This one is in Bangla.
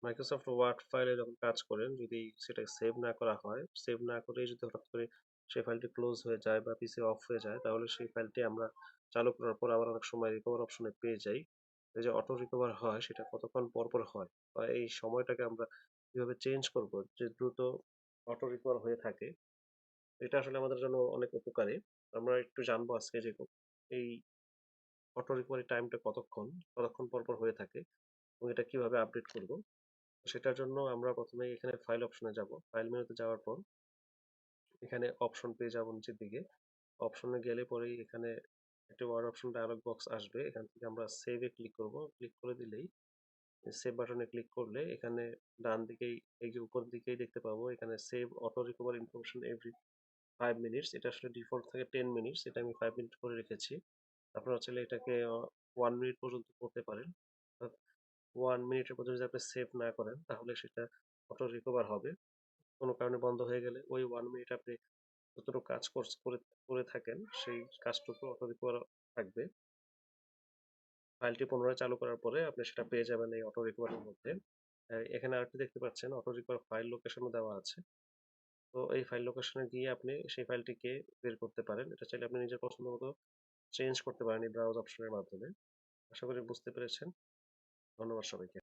মাইক্রোসফট ওয়ার্ড ফাইলে যখন কাজ করেন, যদি সেটা সেভ না করা হয়, সেভ না করেই যদি হঠাৎ করে সেই ফাইলটি ক্লোজ হয়ে যায় বা পিসি অফ হয়ে যায়, তাহলে সেই ফাইলটি আমরা চালু করার পর আবার অনেক সময় রিকভার অপশনে পেয়ে যাই। এই যে অটো রিকভার হয় সেটা কতক্ষণ পর পর হয় বা এই সময়টাকে আমরা কিভাবে চেঞ্জ করব যে দ্রুত অটো রিকভার হয়ে থাকে, এটা আসলে আমাদের জন্য অনেক উপকারী। আমরা একটু জানবো আজকে যে এই অটো রিকভারি টাইমটা কতক্ষণ পর পর হয়ে থাকে এবং এটা কিভাবে আপডেট করব। সেটার জন্য আমরা প্রথমে এখানে ফাইল অপশনে যাব। ফাইল মেনুতে যাওয়ার পর এখানে অপশন পেয়ে যাব নিচের দিকে। অপশনে গেলে পরেই এখানে একটা ওয়ার্ড অপশন ডায়ালগ বক্স আসবে। এখান থেকে আমরা সেভ এ ক্লিক করব। ক্লিক করে দিলেই সেভ বাটনে ক্লিক করলে এখানে ডান দিকেই এই যে উপর দিকেই দেখতে পাবো এখানে save auto recover information every 5 minutes. এটা আসলে ডিফল্ট থাকে 10 মিনিটস। এটা আমি 5 মিনিট করে রেখেছি। আপনারা চাইলে এটাকে 1 মিনিট পর্যন্ত করতে পারেন। অর্থাৎ 1 মিনিটের মধ্যে যদি আপনি সেভ না করেন তাহলে সেটা অটো রিকভার হবে। কোনো কারণে বন্ধ হয়ে গেলে ওই 1 মিনিট আপনি যতটুকু কাজ করে করে থাকেন সেই কাজটুকু অটো রিকভার থাকবে। ফাইলটি পুনরায় চালু করার পরে আপনি সেটা পেয়ে যাবেন এই অটো রিকভারির মধ্যে। এখানে আরেকটি দেখতে পাচ্ছেন অটো রিকভার ফাইল লোকেশনও দেওয়া আছে। তো এই ফাইল লোকেশনে গিয়ে আপনি সেই ফাইলটিকে বের করতে পারেন। এটা চাইলে আপনি নিজের পছন্দ মতো চেঞ্জ করতে পারেন এই ব্রাউজ অপশনের মাধ্যমে। আশা করি বুঝতে পেরেছেন। ধন্যবাদ সবাইকে।